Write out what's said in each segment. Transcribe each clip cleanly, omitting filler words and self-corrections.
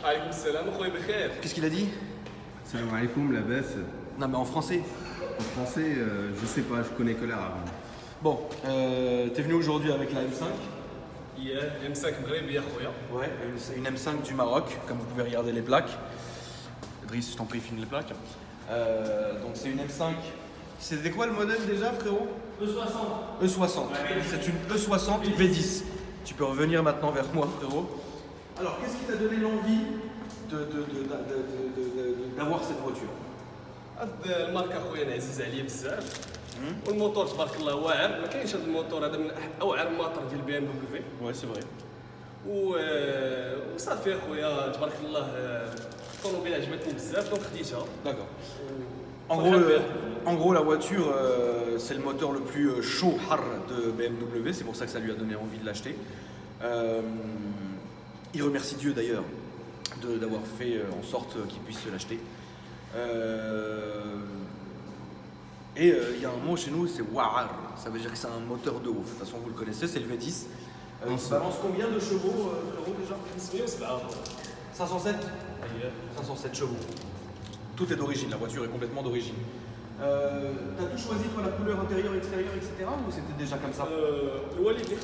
عليكم السلام اخويا بخير. Qu'est-ce qu'il a dit? Salam alaikum, la baisse. Non, mais en français. En français, je sais pas, je connais que l'arabe. Bon, t'es venu aujourd'hui avec la M5. ياه M5 مغربي اخويا. Ouais, une M5 du Maroc, comme vous pouvez regarder les plaques. Driss, je t'en prie, filme les plaques. Donc c'est une M5. C'était quoi le modèle déjà, frérot? E60. E60. C'est une E60 V10. Tu peux revenir maintenant vers moi, frérot. Alors, qu'est-ce qui t'a donné l'envie d'avoir cette voiture? هاد الماركه اخويا عزيز عليا بزاف. والموتور تبارك الله واعر، ما كاينش هذا الموتور هذا من اوعر الموتور ديال بي ام دبليو. Ouais, c'est vrai. وصافي اخويا تبارك الله الطوموبيل عجبتني بزاف دونك خديتها. D'accord. En gros, la voiture, c'est le moteur le plus chaud, har de BMW. C'est pour ça que ça lui a donné envie de l'acheter. Il remercie Dieu d'ailleurs d'avoir fait en sorte qu'il puisse se l'acheter. Et il y a un mot chez nous, c'est wa'ar. Ça veut dire que c'est un moteur de ouf. De toute façon, vous le connaissez, c'est le V10. Il balance combien de chevaux, frérot, déjà? 507 507 chevaux. Tout est d'origine, la voiture est complètement d'origine. T'as tout choisi, toi, la couleur intérieure, extérieure, etc. ou c'était déjà comme ça? الوالد اللي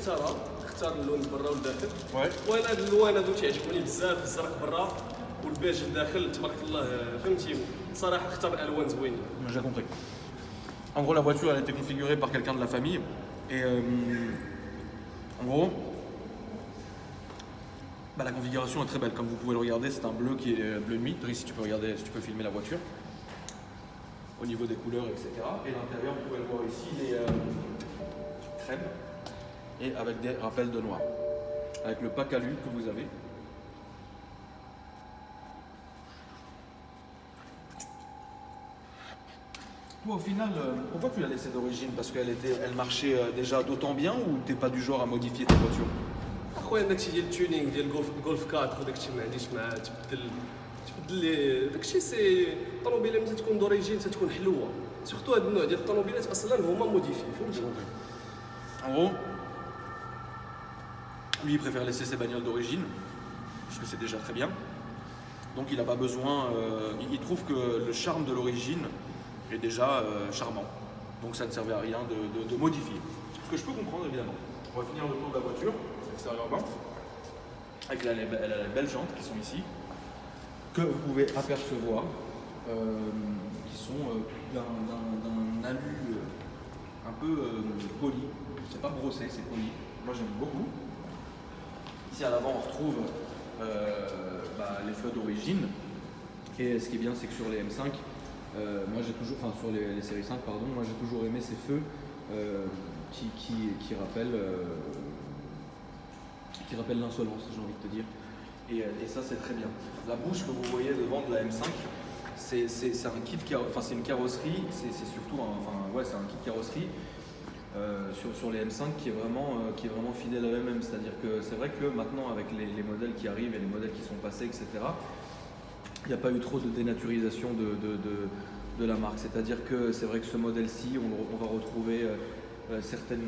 اختار اللون برا والداخل. Ouais. وانا هاد الالوان هادو تيعجبوني بزاف، الزرق برا والبيج الداخل تبارك الله فهمتي. صراحه اختار الوان زوينين. J'ai compris. En gros, la voiture, elle a été configurée par quelqu'un de la famille. Et en gros, bah, la configuration est très belle. Comme vous pouvez le regarder, c'est un bleu qui est bleu nuit. Driss, si tu peux regarder, si tu peux filmer la voiture. Au niveau des couleurs, etc. Et l'intérieur, vous pouvez le voir ici, il est crème. Et avec des rappels de noir. Avec le pack alu que vous avez. Toi, au final, pourquoi tu l'as laissée d'origine? Parce elle marchait déjà d'autant bien ou t'es pas du genre à modifier ta voiture? اخويا داكشي ديال التيونينغ ديال جولف 4 وداكشي ما عنديش معاه. تبدل لي داكشي سي الطوموبيله ملي تكون دوريجين تكون حلوه. سورتو هاد النوع ديال الطوموبيلات اصلا هما موديفي فهمتي. En gros, lui il préfère laisser ses bagnoles d'origine, parce que c'est déjà très bien. Donc il n'a pas besoin, il trouve que le charme de l'origine est déjà charmant. Donc ça ne servait à rien de modifier. Ce que je peux comprendre évidemment. On va finir le tour de la voiture, extérieurement. Avec elle a les belles jantes qui sont ici, que vous pouvez apercevoir, qui sont d'un alu un peu poli. C'est pas brossé, c'est poli. Moi j'aime beaucoup. Ici à l'avant on retrouve les feux d'origine. Et ce qui est bien c'est que sur les M5, moi j'ai toujours, enfin sur les séries 5 pardon, moi j'ai toujours aimé ces feux qui rappellent l'insolence, j'ai envie de te dire. Et ça c'est très bien. La bouche que vous voyez devant de la M5, c'est un kit, enfin c'est une carrosserie, c'est surtout c'est un kit carrosserie sur les M5 qui est vraiment fidèle à eux-mêmes. C'est-à-dire que c'est vrai que maintenant avec les modèles qui arrivent et les modèles qui sont passés, etc., il n'y a pas eu trop de dénaturisation de la marque. C'est-à-dire que c'est vrai que ce modèle-ci, on va retrouver certains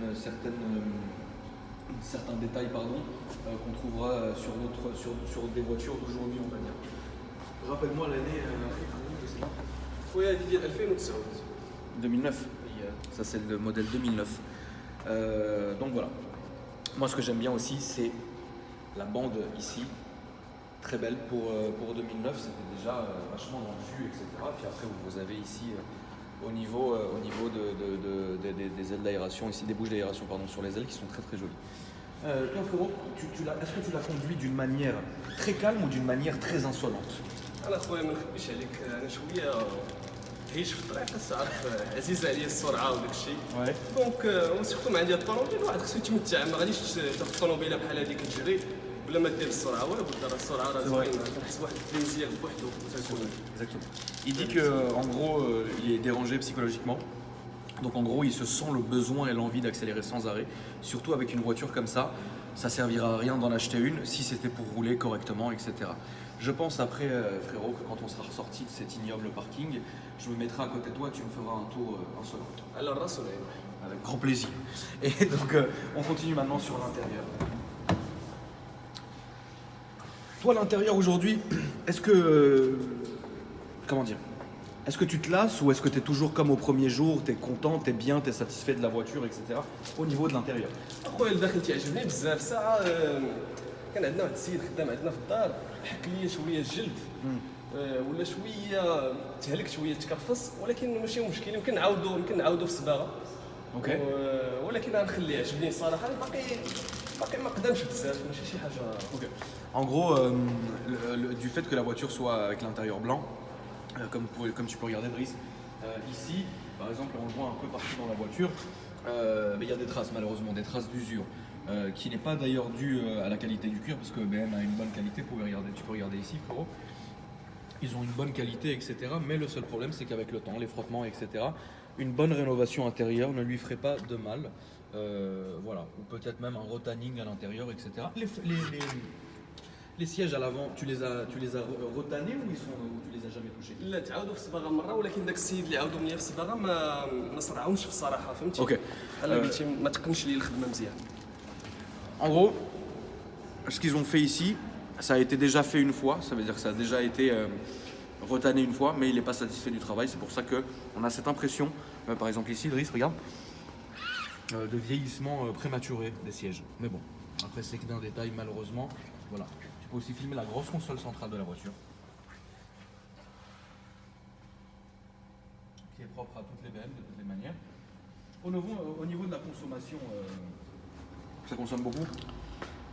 détails qu'on trouvera sur des voitures d'aujourd'hui, on va dire. Rappelle-moi l'année de ça. خويا هادي ديال 2009. 2009. Ça c'est le modèle 2009. Donc voilà. Moi ce que j'aime bien aussi c'est la bande ici. Très belle pour 2009, c'était déjà vachement dans le jus, etc. Puis après vous avez ici au niveau des ailes d'aération, ici des bouches d'aération pardon, sur les ailes qui sont très très jolies. Toi frérot, est-ce que tu l'as conduit d'une manière très calme ou d'une manière très insolente? انا خويا ما نخبيش عليك انا شويه عيش في الطريق تعرف عزيز عليا السرعه وداك الشيء. دونك سيرتو مع هاد الطوموبيل الواحد خصو يتمتع. ما غاديش تاخذ الطوموبيله بحال هذيك تجري بلا ما دير السرعه والو دار السرعه راه زوينه. كنحس واحد البليزير بوحدو تكون. Exactement. Il dit que en gros il est dérangé psychologiquement. Donc en gros il se sent le besoin et l'envie d'accélérer sans arrêt. Surtout avec une voiture comme ça, ça servira à rien d'en acheter une si c'était pour rouler correctement, etc. Je pense après, frérot, que quand on sera ressorti de cet ignoble parking, je me mettrai à côté de toi et tu me feras un tour insolent. على الراس ولا يروح. Avec grand plaisir. Et donc on continue maintenant sur l'intérieur. toi, l'intérieur aujourd'hui, est-ce que. Comment dire? Est-ce que tu te lasses ou est-ce que tu es toujours comme au premier jour, tu es content, tu es bien, tu es satisfait de la voiture, etc. au niveau de l'intérieur? اخويا الداخل تيعجبني بزاف ساعه كان عندنا واحد السيد خدام عندنا في الدار حك لي شويه الجلد ولا شويه تهلك شويه تكرفص ولكن ماشي مشكل يمكن نعاودو في الصباغه اوكي. ولكن غنخليه عجبني الصراحه باقي ما قدامش بزاف ماشي شي حاجه. Ok. En gros, du fait que la voiture soit avec l'intérieur blanc, comme tu peux regarder, Brice, ici, par exemple, on le voit un peu partout dans la voiture, mais il y a des traces, malheureusement, des traces d'usure, qui n'est pas d'ailleurs due à la qualité du cuir, parce que BM a une bonne qualité, tu peux regarder ici, frérot. Ils ont une bonne qualité, etc. Mais le seul problème, c'est qu'avec le temps, les frottements, etc., une bonne rénovation intérieure ne lui ferait pas de mal. Voilà, ou peut-être même un retanning à l'intérieur, etc. Les sièges à l'avant, tu les as retanés ou tu les as jamais touchés? لا تعاودوا في الصباغه مره ولكن داك السيد اللي عاودوا ليا في الصباغه ما صرعونش في الصراحه فهمتي. اوكي. انا قلتي ما تقنش لي الخدمه مزيان. En gros, ce qu'ils ont fait ici, ça a été déjà fait une fois, ça veut dire que ça a déjà été retané une fois, mais il n'est pas satisfait du travail. C'est pour ça qu'on a cette impression, par exemple ici, Driss, regarde, de vieillissement prématuré des sièges. Mais bon, après c'est que d'un détail malheureusement. Voilà. Tu peux aussi filmer la grosse console centrale de la voiture, qui est propre à toutes les BM de toutes les manières. Au niveau de la consommation, ça consomme beaucoup.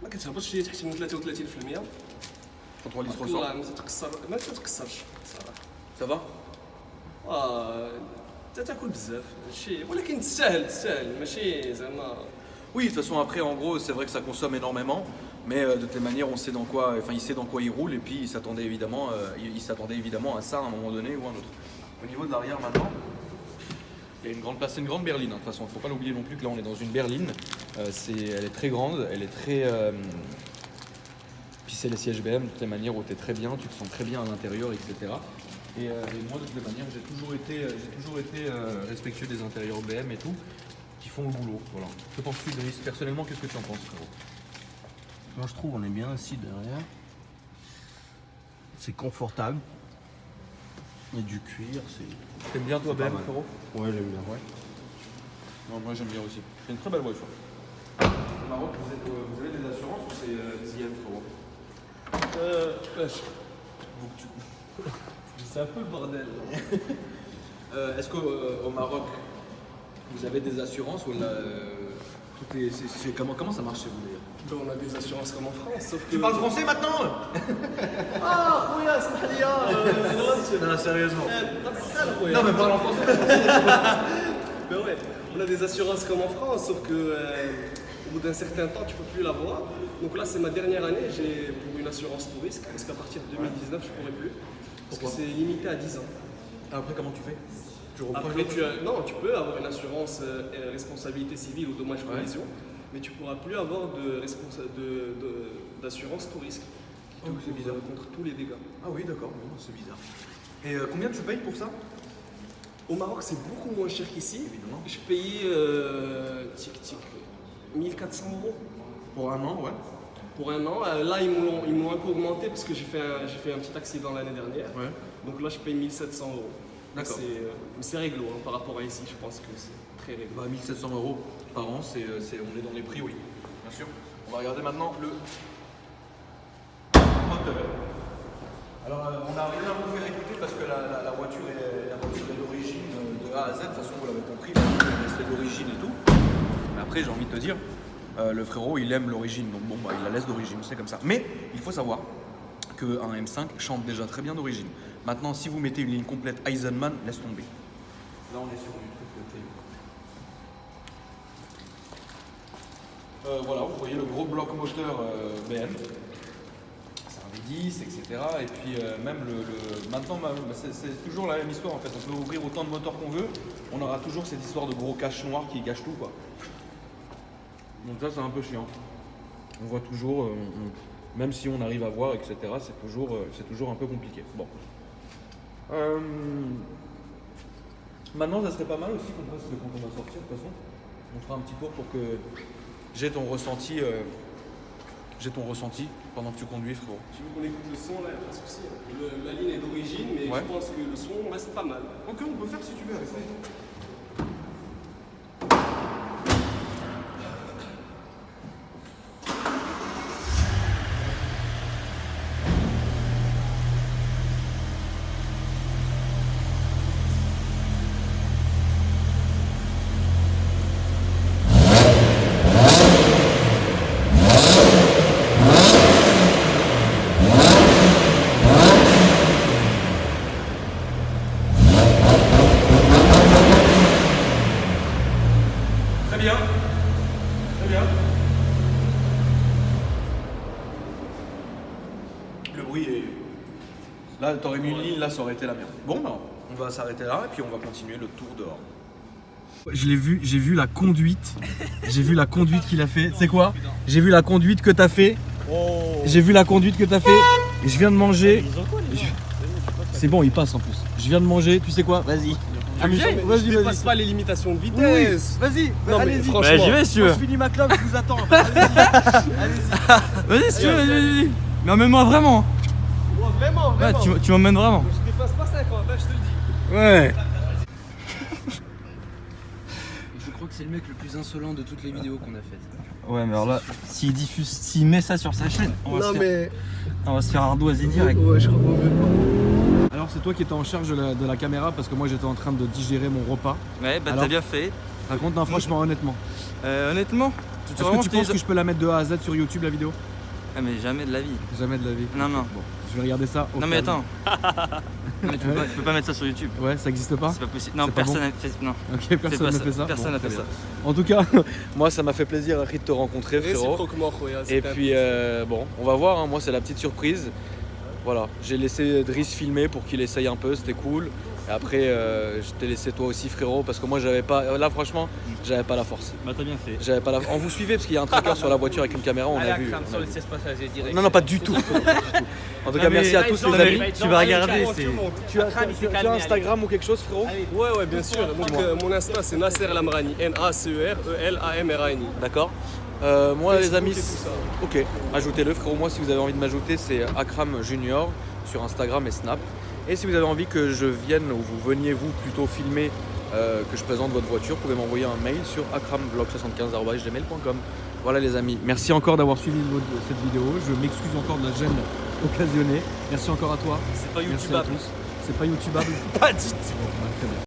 ما كتهبطش ليا تحت من 33%. Contrôle litre والله ما تتكسرش صراحه. Ça va? تاكل بزاف شي ولكن تستاهل ماشي زعما. Oui, de toute façon, après, en gros, c'est vrai que ça consomme énormément, mais de toutes les manières, il sait dans quoi il roule, et puis il s'attendait évidemment à ça à un moment donné ou à un autre. Au niveau de l'arrière, maintenant, il y a une grande place, c'est une grande berline, hein, de toute façon, il ne faut pas l'oublier non plus que là, on est dans une berline, elle est très grande, elle est très... Puis c'est les sièges BM, de toutes les manières, où tu es très bien, tu te sens très bien à l'intérieur, etc. Et moi, de toutes les manières, j'ai toujours été respectueux des intérieurs BM et tout, qui font le boulot. Voilà. Que penses-tu, Brice? Personnellement, qu'est-ce que tu en penses, frérot? Moi je trouve on est bien assis derrière. C'est confortable. Il y a du cuir, c'est. T'aimes bien toi, pas BM, mal. frérot? Ouais, j'aime bien. Ouais. Non, moi j'aime bien aussi. C'est une très belle voiture. Au Maroc, vous avez des assurances ou c'est des IM, frérot? C'est un peu le bordel. Est-ce qu'au Maroc, vous avez des assurances ou comment ça marche chez vous d'ailleurs? On a des assurances comme en France, sauf que. Tu parles français maintenant? Ah, خويا اسمح لي Non, sérieusement. Non, mais parle en français. Mais ouais, on a des assurances comme en France, sauf que au bout d'un certain temps, tu peux plus l'avoir. Donc là, c'est ma dernière année, j'ai pour une assurance tout risque, parce qu'à partir de 2019, je pourrai plus. Parce que c'est limité à 10 ans. Après, comment tu fais? Tu reprends Après, tu peux avoir une assurance responsabilité civile ou dommage collision, mais tu pourras plus avoir d'assurance tout risque. Qui te c'est bizarre. contre tous les dégâts. Ah oui, d'accord, bon, c'est bizarre. Et combien tu payes pour ça? Au Maroc, c'est beaucoup moins cher qu'ici. Évidemment. Je payais 1400 €. Pour un an, ouais. Pour un an. Là, ils m'ont un peu augmenté parce que j'ai fait un petit accident l'année dernière. Ouais. Donc là, je paye 1700 €. D'accord. C'est réglo hein, par rapport à ici, je pense que c'est très réglo. Bah, 1700 € par an, on est dans les prix, oui. Bien sûr. On va regarder maintenant le moteur. Alors, on n'a rien à vous faire écouter parce que la voiture est d'origine de A à Z. De toute façon, vous l'avez compris, c'est d'origine et tout. Mais après, j'ai envie de te dire, le frérot, il aime l'origine. Donc bon, il la laisse d'origine, c'est comme ça. Mais il faut savoir qu'un M5 chante déjà très bien d'origine. Maintenant, si vous mettez une ligne complète Eisenman, laisse tomber. Là, on est sur du truc de voilà, vous voyez le gros bloc moteur BM. C'est un V10, etc. Et puis même maintenant, c'est toujours la même histoire en fait. On peut ouvrir autant de moteurs qu'on veut. On aura toujours cette histoire de gros cache noir qui gâche tout, quoi. Donc ça, c'est un peu chiant. On voit toujours, même si on arrive à voir, etc., c'est toujours un peu compliqué. Bon. Maintenant, ça serait pas mal aussi qu'on fasse quand on va sortir, de toute façon. On fera un petit tour pour que j'ai ton ressenti j'ai ton ressenti pendant que tu conduis, frérot. Tu veux qu'on écoute le son là, y a pas de souci. La ligne est d'origine, mais Ouais. je pense que le son reste pas mal. Ok, on peut faire si tu veux. Très bien. Très bien. Le bruit est... Là, t'aurais mis une ligne, là, ça aurait été la merde. Bon, ben, on va s'arrêter là et puis on va continuer le tour dehors. Je l'ai vu, j'ai vu la conduite. J'ai vu la conduite qu'il a fait. C'est quoi? J'ai vu la conduite que t'as fait. J'ai vu la conduite que t'as fait. Et je viens de manger. C'est bon, il passe en plus. Je viens de manger, tu sais quoi? Vas-y. Je dépasse pas les limitations de vitesse. Vas-y, Non, mais allez-y. franchement. J'y vais si tu Moi, veux. je finis ma clope, je vous attends. Allez-y. Vas-y si tu veux, vas-y. Mais emmène-moi vraiment. Vraiment, Ouais, vraiment. tu m'emmènes vraiment. Je dépasse pas 50, hein, je te le dis. Ouais. Je crois que c'est le mec le plus insolent de toutes les vidéos qu'on a faites. Ouais, mais alors là, s'il met ça sur sa chaîne, on va se faire ardoiser direct. Ouais, je comprends même pas. Alors, c'est toi qui étais en charge de la caméra parce que moi j'étais en train de digérer mon repas. Ouais, bah Alors t'as bien fait. Raconte, non, franchement, honnêtement. Honnêtement, Est-ce que tu penses que je peux la mettre de A à Z sur YouTube la vidéo? Ah mais jamais de la vie. Jamais de la vie. Non, non. Bon, je vais regarder ça. au Non mais calme. attends. Non mais tu peux pas mettre ça sur YouTube. Ouais, ça existe pas? C'est pas possible. Non, C'est pas personne n'a fait. Non. Ok, personne pas n'a ça. fait ça. Personne Bon, n'a fait très ça. bien. En tout cas, moi ça m'a fait plaisir Harry de te rencontrer, frérot. Réciproquement, Khoya, Et puis bon, on va voir, hein. Moi c'est la petite surprise. Voilà, j'ai laissé Driss filmer pour qu'il essaye un peu, c'était cool. Et après, je t'ai laissé toi aussi, frérot, parce que moi j'avais pas. Là, franchement, j'avais pas la force. Bah t'as bien fait. J'avais pas la. On vous suivait parce qu'il y a un tracker sur la voiture avec une caméra, on a vu. sur le siège passager direct. Non, non, pas du tout. Pas du tout. En tout cas, merci à tous les amis. Tu vas regarder, c'est. Tu as Instagram ou quelque chose, frérot? Ouais, bien sûr. Donc, mon Insta, c'est Nasser Lamrani. N-A-C-E-R-E-L-A-M-R-A-N-I. D'accord. Moi, les amis, et tout ça. ok, ajoutez-le, frérot. Moi, si vous avez envie de m'ajouter, c'est Akram Junior sur Instagram et Snap. Et si vous avez envie que je vienne ou vous veniez vous plutôt filmer que je présente votre voiture, vous pouvez m'envoyer un mail sur akramvlog75@gmail.com. Voilà les amis, merci encore d'avoir suivi cette vidéo. Je m'excuse encore de la gêne occasionnée. Merci encore à toi. C'est pas Merci à YouTubeable. tous. C'est pas YouTubeable. Pas du tout. Bon, bah, très bien.